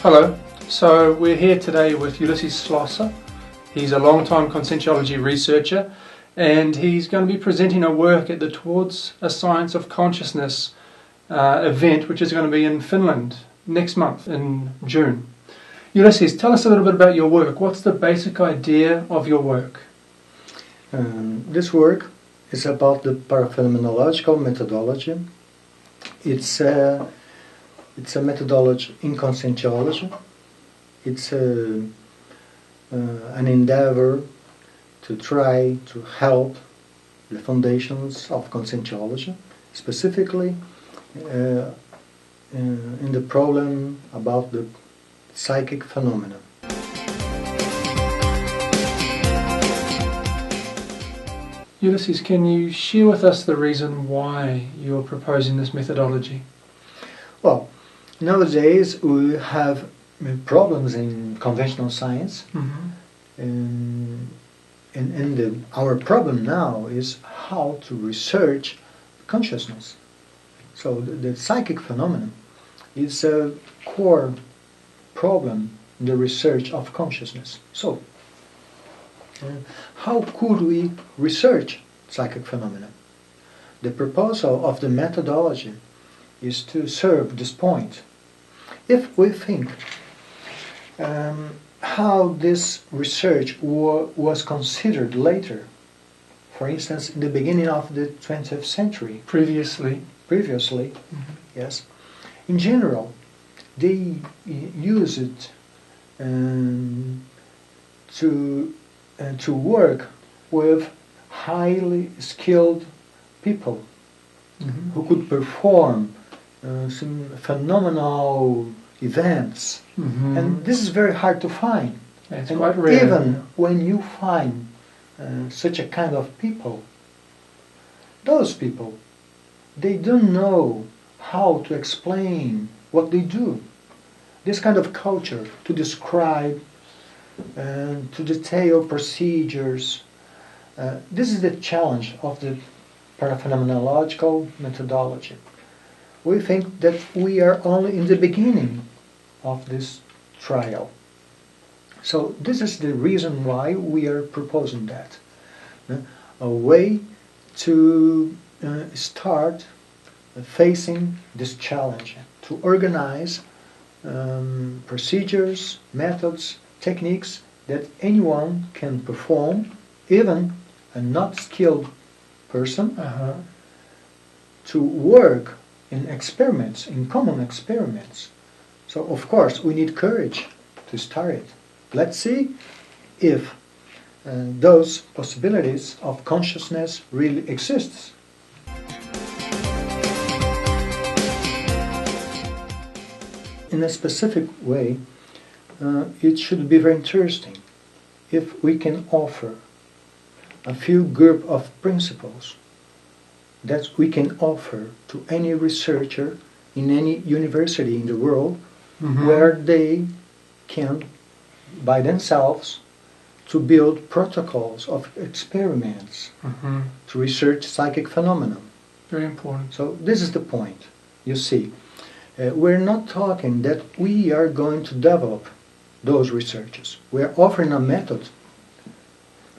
Hello, so we're here today with Ulisses Schlosser. He's a long-time conscientiology researcher and he's going to be presenting a work at the Towards a Science of Consciousness event, which is going to be in Finland next month in June. Ulisses, tell us a little bit about your work. What's the basic idea of your work? This work is about the paraphenomenological methodology. It's a methodology in conscientiology. It's an endeavor to try to help the foundations of conscientiology, specifically in the problem about the psychic phenomena. Ulisses, can you share with us the reason why you're proposing this methodology? Well, nowadays we have problems in conventional science, our problem now is how to research consciousness. So the psychic phenomenon is a core problem in the research of consciousness. So, how could we research psychic phenomena? The proposal of the methodology is to serve this point. If we think how this research was considered later, for instance, in the beginning of the 20th century. Previously, yes. In general, they use it to work with highly skilled people who could perform some phenomenal events, and this is very hard to find. It's quite rare. Even when you find such a kind of people, those people, they don't know how to explain what they do. This kind of culture to describe and to detail procedures, this is the challenge of the paraphenomenological methodology. We think that we are only in the beginning of this trial. So this is the reason why we are proposing that. A way to start facing this challenge, to organize procedures, methods, techniques that anyone can perform, even a not skilled person, to work in experiments, in common experiments. So of course we need courage to start it. Let's see if those possibilities of consciousness really exist. In a specific way, it should be very interesting if we can offer a few group of principles that we can offer to any researcher in any university in the world, where they can, by themselves, to build protocols of experiments to research psychic phenomena. Very important. So this is the point. You see, we're not talking that we are going to develop those researchers. We're offering a method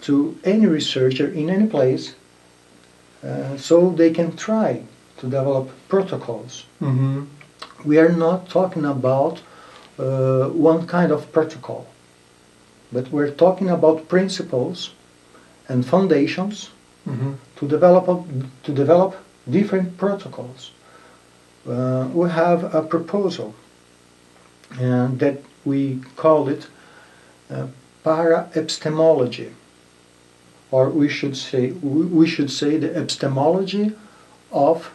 to any researcher in any place, so they can try to develop protocols. We are not talking about one kind of protocol, but we're talking about principles and foundations to develop different protocols. We have a proposal that we call it para-epistemology, or we should say the epistemology of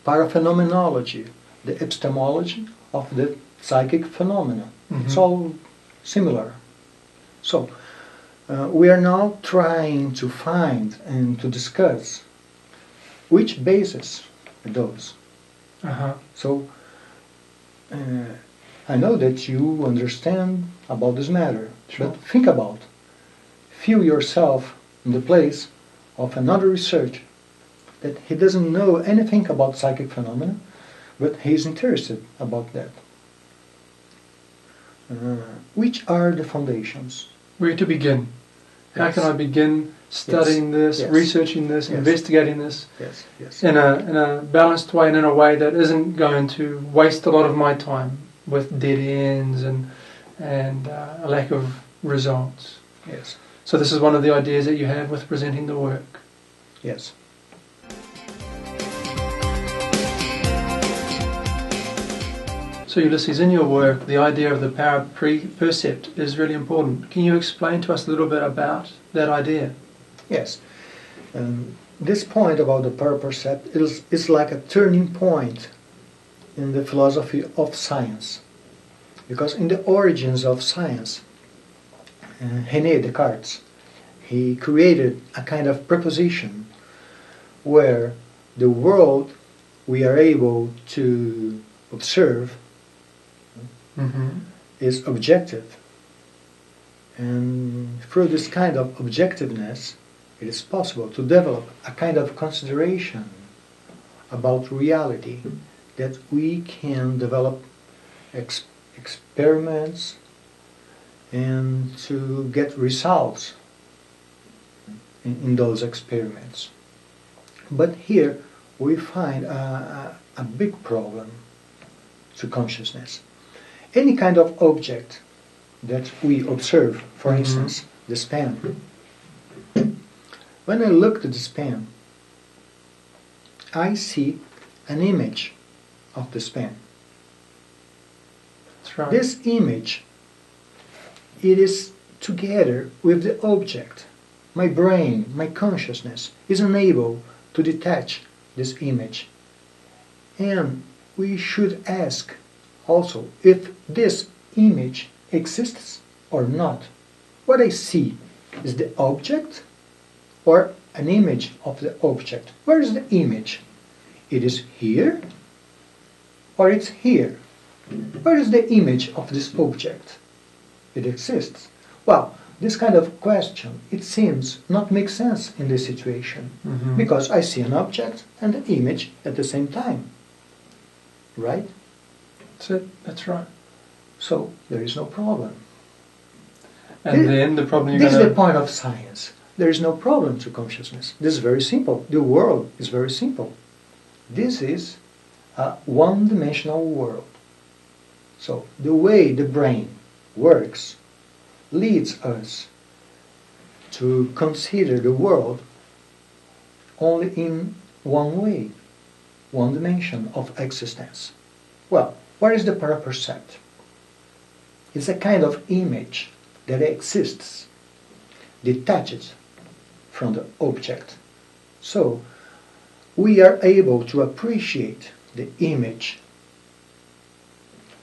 paraphenomenology, the epistemology of the psychic phenomena. It's all similar. So we are now trying to find and to discuss which basis are those. So I know that you understand about this matter, but think about, feel yourself in the place of another researcher that he doesn't know anything about psychic phenomena, but he is interested about that. which are the foundations? Where to begin? How Yes. can I begin studying this, Yes. researching this, Yes. investigating this Yes, yes. in a balanced way and in a way that isn't going to waste a lot of my time with dead ends and a lack of results? Yes, So this is one of the ideas that you have with presenting the work. yes. So Ulysses, in your work, the idea of the power of percept is really important. Can you explain to us a little bit about that idea? Yes. This point about the parapercept is like a turning point in the philosophy of science. Because in the origins of science, René Descartes, he created a kind of proposition where the world we are able to observe is objective. And through this kind of objectiveness, it is possible to develop a kind of consideration about reality, that we can develop experiments and to get results in those experiments. But here we find a big problem to consciousness. Any kind of object that we observe, for instance, this pen. When I look at this pen, I see an image of this pen. That's right. This image, it is together with the object. My brain, my consciousness is unable to detach this image. And we should ask also if this image exists or not. What I see is the object or an image of the object. Where is the image? It is here or it's here. Where is the image of this object? It exists. Well, this kind of question, it seems not make sense in this situation, because I see an object and an image at the same time. Right? That's it. That's right. So there is no problem. And then the problem you're This is going the point of science. There is no problem to consciousness. This is very simple. The world is very simple. This is a one-dimensional world. So the way the brain works leads us to consider the world only in one way, one dimension of existence. Well, what is the parapercept? It's a kind of image that exists, detached from the object. So we are able to appreciate the image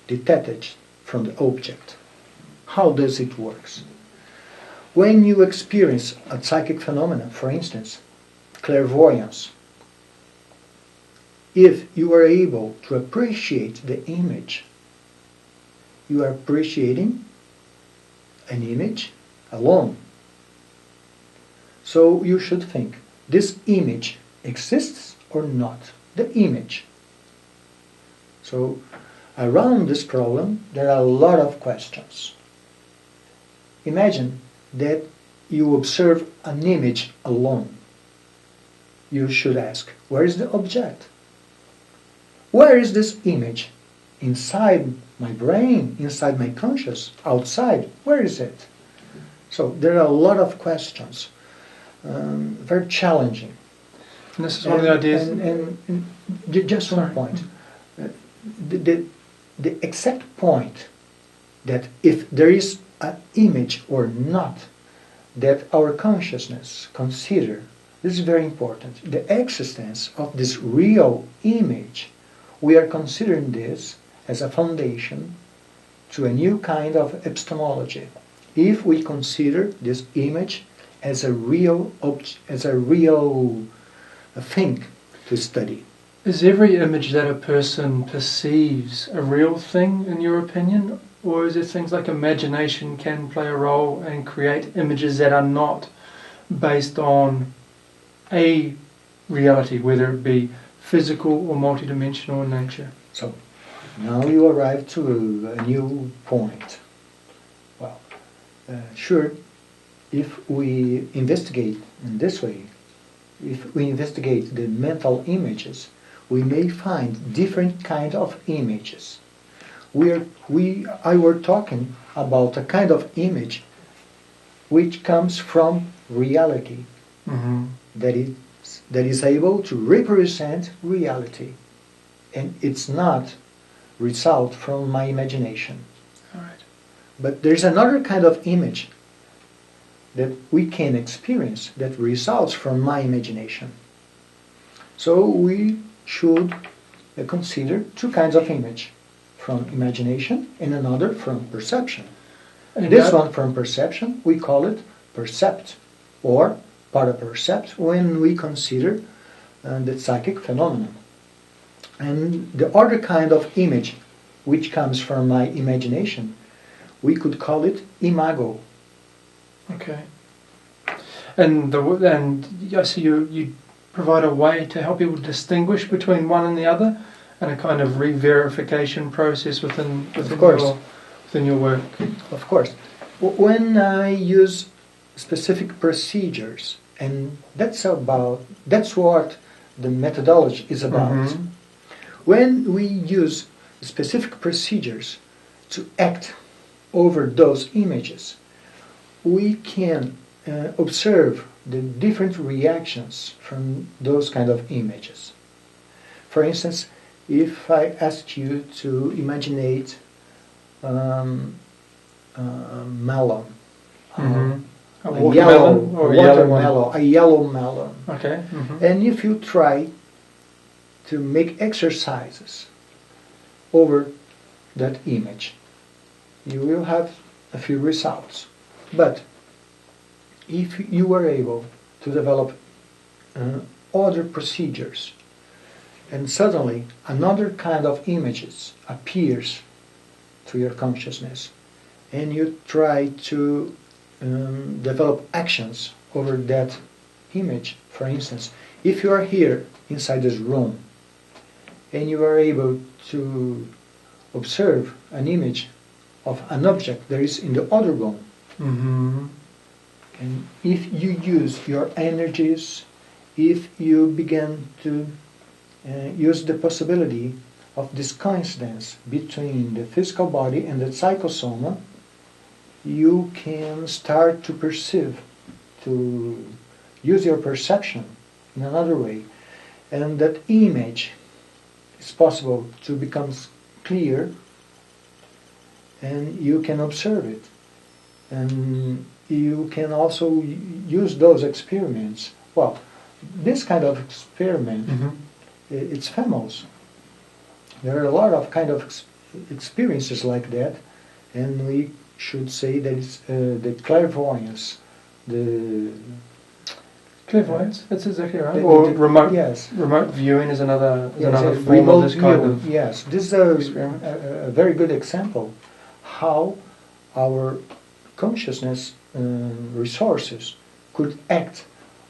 detached from the object. How does it work? When you experience a psychic phenomenon, for instance, clairvoyance, if you are able to appreciate the image, you are appreciating an image alone. So you should think, this image exists or not? The image. So around this problem, there are a lot of questions. Imagine that you observe an image alone. You should ask, where is the object? Where is this image? Inside my brain, inside my conscious, outside? Where is it? So there are a lot of questions, very challenging. And this is one of the ideas. And just one point. The exact point that if there is an image or not that our consciousness consider, this is very important. The existence of this real image, we are considering this as a foundation to a new kind of epistemology. If we consider this image as a real thing to study. Is every image that a person perceives a real thing, in your opinion? Or is it things like imagination can play a role and create images that are not based on a reality, whether it be physical or multidimensional in nature? So, now you arrive to a new point. Sure, if we investigate in this way, if we investigate the mental images, we may find different kinds of images. I were talking about a kind of image which comes from reality, Mm-hmm. that is able to represent reality, and it's not result from my imagination. All right. But there's another kind of image that we can experience that results from my imagination. So we should consider two kinds of image, from imagination and another from perception. And This one from perception, we call it percept or parapercept when we consider the psychic phenomenon. And the other kind of image which comes from my imagination, we could call it imago. Okay. And I see you provide a way to help people distinguish between one and the other, and a kind of re-verification process within your work. Of course. When I use specific procedures, and that's what the methodology is about. Mm-hmm. When we use specific procedures to act over those images, we can observe the different reactions from those kind of images. For instance, if I asked you to imagine melon, Mm-hmm. a yellow melon, Okay. Mm-hmm. and if you try to make exercises over that image, you will have a few results. But if you were able to develop other procedures, and suddenly another kind of images appears to your consciousness, and you try to develop actions over that image. For instance, if you are here inside this room and you are able to observe an image of an object that is in the other room, Mm-hmm. and if you use your energies, if you begin to use the possibility of this coincidence between the physical body and the psychosoma, you can start to perceive, to use your perception in another way, and that image is possible to become clear, and you can observe it. And you can also use those experiments. Well, this kind of experiment, Mm-hmm. it's famous. There are a lot of kind of experiences like that, and we should say that it's the clairvoyance, the Clairvoyance, that's exactly right. The- Or the- remote, yes. remote viewing is another Yes, form of remote this kind view. of Yes, this is experiment. a very good example how our consciousness resources could act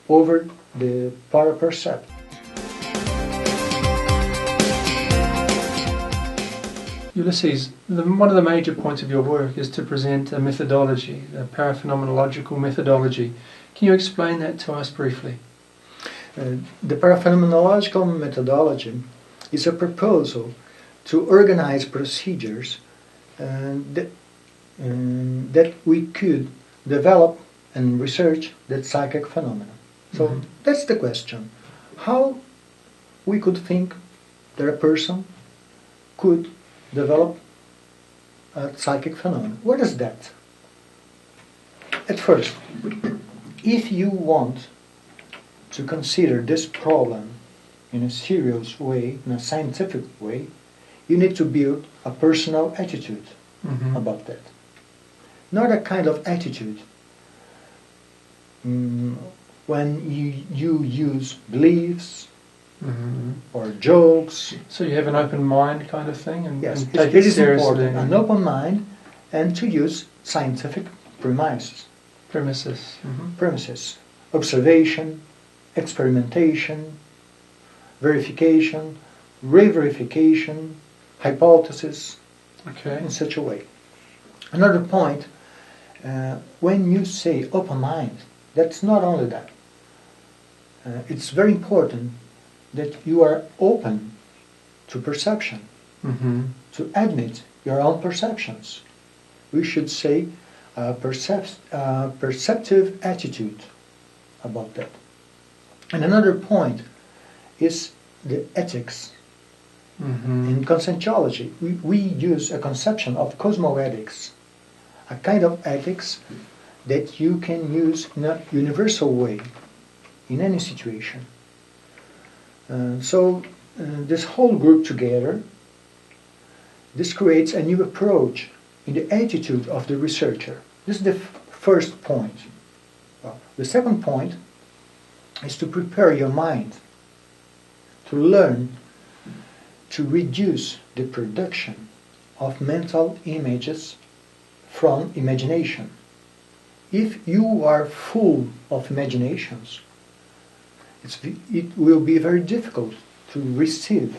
over the parapercept. Ulysses, one of the major points of your work is to present a methodology, a paraphenomenological methodology. Can you explain that to us briefly? The paraphenomenological methodology is a proposal to organize procedures that we could develop and research that psychic phenomena. So Mhm. that's the question. How we could think that a person could develop a psychic phenomenon. What is that? At first, if you want to consider this problem in a serious way, in a scientific way, you need to build a personal attitude Mm-hmm. about that. Not a kind of attitude when you use beliefs Mm-hmm. or jokes. So you have an open mind kind of thing, and, Yes, and take it is seriously. important. An open mind, and to use scientific premises. Premises. Observation, experimentation, verification, re-verification, hypothesis, Okay. in such a way. Another point, When you say open mind, that's not only that. It's very important that you are open to perception, to admit your own perceptions. We should say perceptive attitude about that. And another point is the ethics. In conscientiology, we use a conception of cosmoethics, a kind of ethics that you can use in a universal way in any situation. So this whole group together, this creates a new approach in the attitude of the researcher. This is the first point. Well, the second point is to prepare your mind to learn to reduce the production of mental images from imagination. If you are full of imaginations, it will be very difficult to receive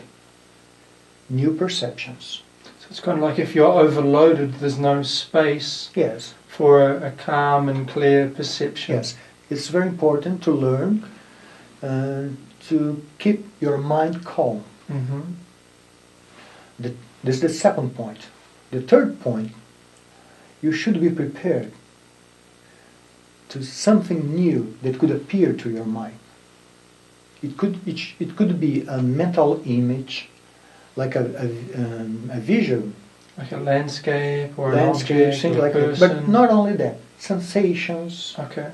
new perceptions. So it's kind of like if you're overloaded, there's no space Yes. for a calm and clear perception. Yes, it's very important to learn to keep your mind calm. This is the second point. The third point, you should be prepared to something new that could appear to your mind. It could be a mental image, like a visual, like a landscape or landscape, an object, things or a like that. person. But not only that, sensations, Okay.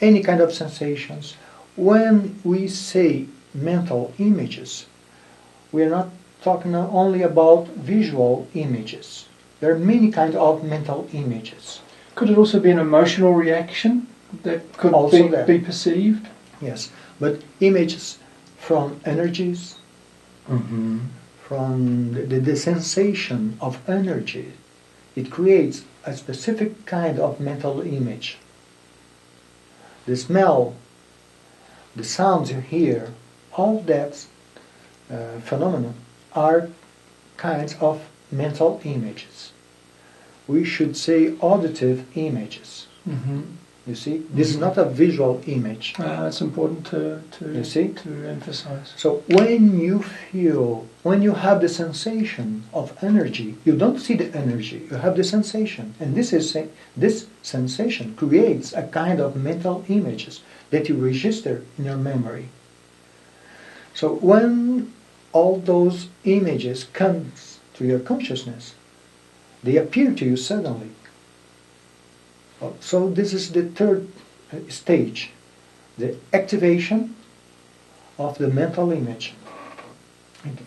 any kind of sensations. When we say mental images, we are not talking only about visual images. There are many kinds of mental images. Could it also be an emotional reaction that could Also be perceived? Yes, but images from energies, from the sensation of energy, it creates a specific kind of mental image. The smell, the sounds you hear, all that phenomena are kinds of mental images. We should say auditive images. You see, this is not a visual image. It's important You see? to emphasize. So when you have the sensation of energy, you don't see the energy, you have the sensation. And this sensation creates a kind of mental images that you register in your memory. So when all those images come to your consciousness, they appear to you suddenly. So this is the third stage, the activation of the mental image.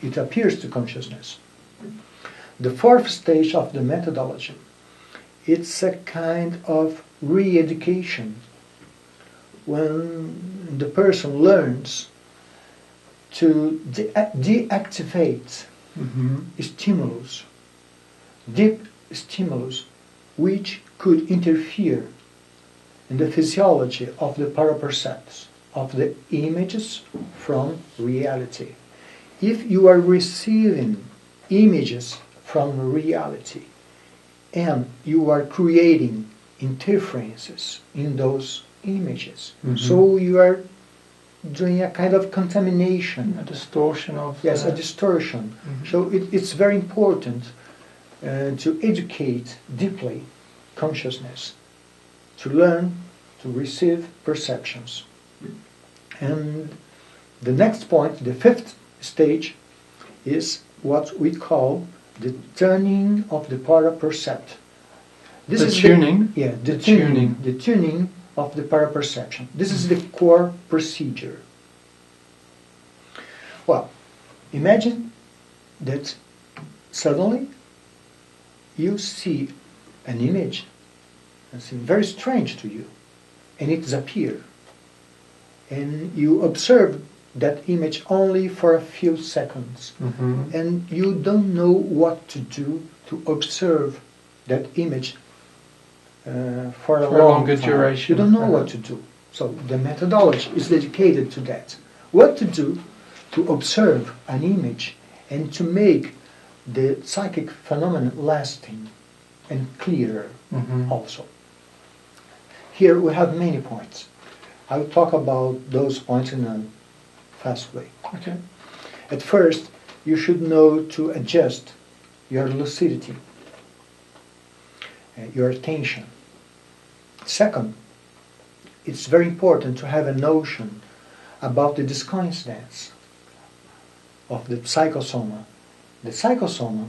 It appears to consciousness. The fourth stage of the methodology, it's a kind of re-education when the person learns to deactivate stimulus, deep stimulus, which could interfere in the physiology of the parapercepts, of the images from reality. If you are receiving images from reality and you are creating interferences in those images, so you are doing a kind of contamination. A distortion of... Yes, a distortion. So it's very important to educate deeply consciousness, to learn to receive perceptions. And the next point, the fifth stage, is what we call the tuning of the parapercept. This is tuning? The tuning of the paraperception. This is the core procedure. Well, imagine that suddenly you see an image that seems very strange to you, and it disappears. And you observe that image only for a few seconds, and you don't know what to do to observe that image for a longer time. duration. You don't know what to do. So the methodology is dedicated to that. What to do to observe an image and to make the psychic phenomenon lasting and clearer also. here we have many points. I'll talk about those points in a fast way. Okay. At first, you should know to adjust your lucidity, your attention. Second, it's very important to have a notion about the discoincidence of the psychosoma. The psychosoma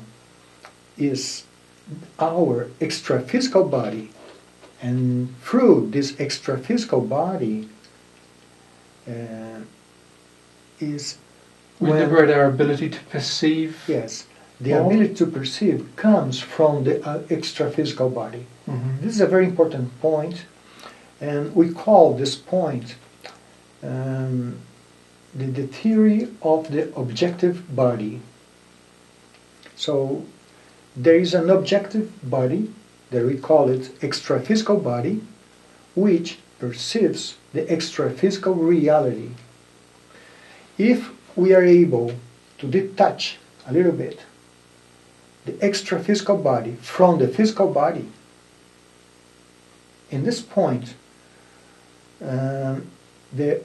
is our extraphysical body, and through this extraphysical body is We liberate our ability to perceive. Yes, the ability to perceive comes from the extraphysical body. Mm-hmm. This is a very important point, and we call this point the theory of the objective body. So there is an objective body, that we call it extraphysical body, which perceives the extraphysical reality. If we are able to detach a little bit the extraphysical body from the physical body, in this point, the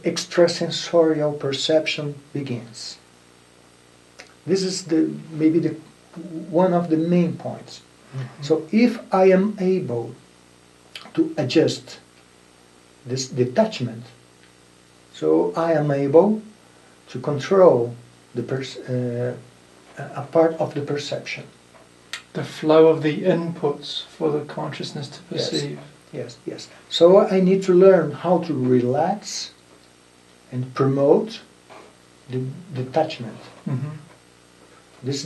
extrasensorial perception begins. This is maybe one of the main points. Mm-hmm. So if I am able to adjust this detachment, so I am able to control a part of the perception. The flow of the inputs for the consciousness to perceive. Yes. So I need to learn how to relax and promote the detachment. Mm-hmm. This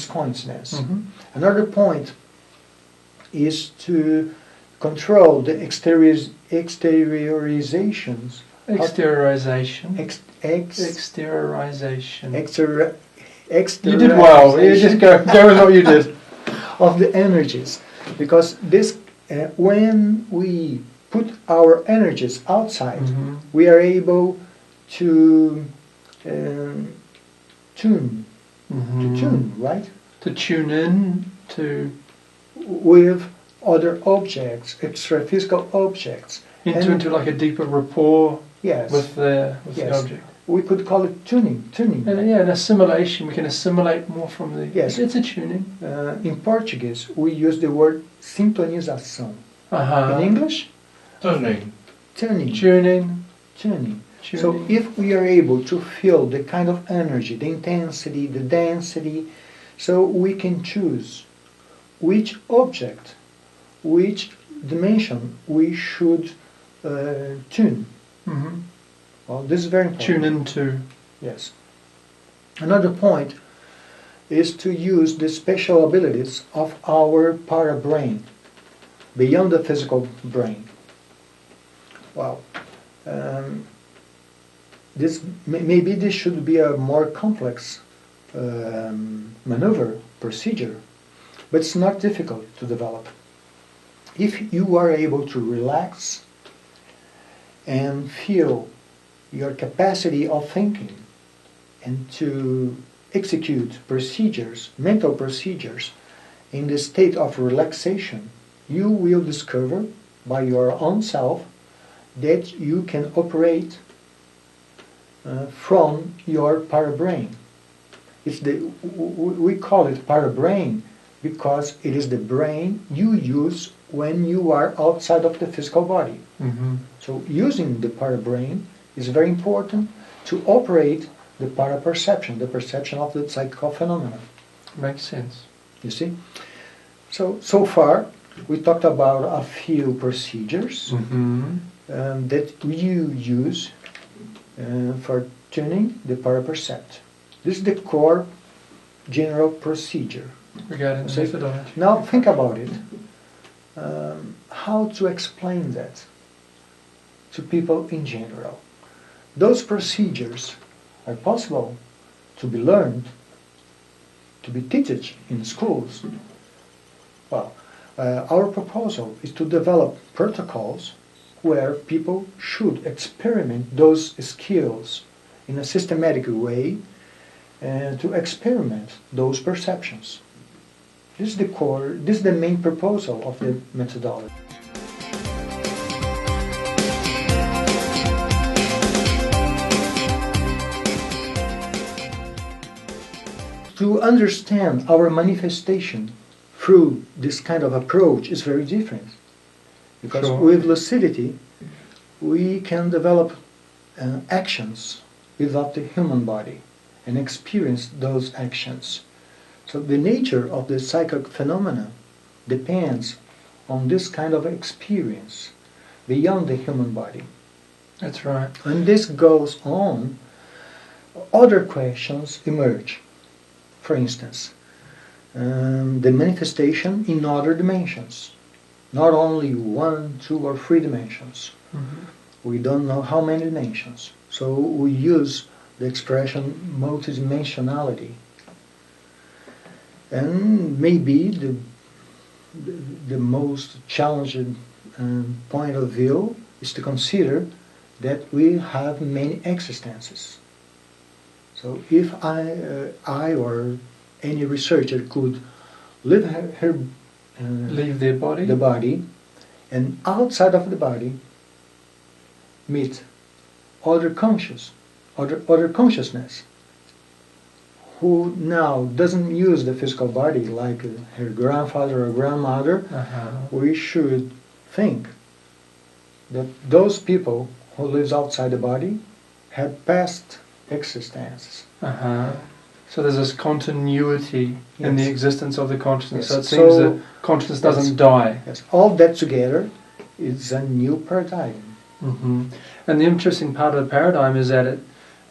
coincidence. Mm-hmm. Another point is to control the exteriorizations. Exteriorization. You did well. You just go with what you did. Of the energies, because this when we put our energies outside, mm-hmm. we are able to tune. Mm-hmm. To tune, right? To tune in to with other objects, extra-physical objects. Into like a deeper rapport. Yes. With the object. We could call it tuning. An assimilation. We can assimilate more from the... Yes. It's a tuning. In Portuguese, we use the word sintonização. Uh-huh. In English? Tuning. Tuning. So if we are able to feel the kind of energy, the intensity, the density, so we can choose which object, which dimension we should tune. Mm-hmm. Well, this is very important. Tune into. Yes. Another point is to use the special abilities of our para-brain, beyond the physical brain. Wow. Maybe this should be a more complex maneuver, procedure, but it's not difficult to develop. If you are able to relax and feel your capacity of thinking and to execute procedures, mental procedures, in the state of relaxation, you will discover by your own self that you can operate from your parabrain. We call it parabrain because it is the brain you use when you are outside of the physical body. Mm-hmm. So using the parabrain is very important to operate the paraperception, the perception of the psychical phenomena. Makes sense. You see? So far, we talked about a few procedures mm-hmm. That you use for tuning the parapercept. This is the core general procedure. Regarding the methodology. Now think about it. How to explain that to people in general? Those procedures are possible to be learned, to be taught in schools. Well, our proposal is to develop protocols where people should experiment those skills in a systematic way and to experiment those perceptions. This is the main proposal of the methodology. to understand our manifestation through this kind of approach is very different. Because Sure. with lucidity, we can develop actions without the human body and experience those actions. So the nature of the psychic phenomena depends on this kind of experience beyond the human body. That's right. When this goes on, other questions emerge. For instance, the manifestation in other dimensions. Not only 1, 2, or 3 dimensions. Mm-hmm. We don't know how many dimensions. So we use the expression multidimensionality. And maybe the most challenging point of view is to consider that we have many existences. So if I or any researcher could leave Leave their body. the body, and outside of the body meet other consciousness, who now doesn't use the physical body like her grandfather or grandmother, we should think that those people who live outside the body have past existences. So there's this continuity in the Yes. existence of the consciousness. Yes. So it seems So- that consciousness doesn't die. Yes, all that together is a new paradigm. Mm-hmm. And the interesting part of the paradigm is that,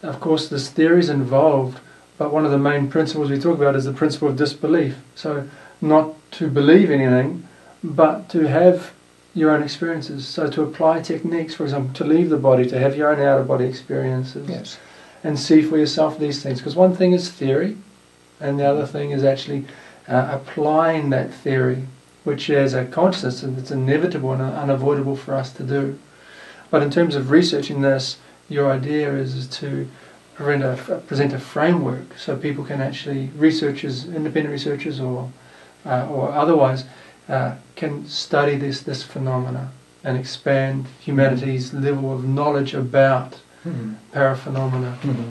of course, this theory is involved, but one of the main principles we talk about is the principle of disbelief. So not to believe anything, but to have your own experiences. So to apply techniques, for example, to leave the body, to have your own out-of-body experiences. Yes. And see for yourself these things. Because one thing is theory, and the other thing is actually applying that theory, which is a consciousness, and it's inevitable and unavoidable for us to do. But in terms of researching this, your idea is to present a framework so people can actually, researchers, independent researchers or otherwise, can study this phenomena and expand humanity's level of knowledge about paraphenomena.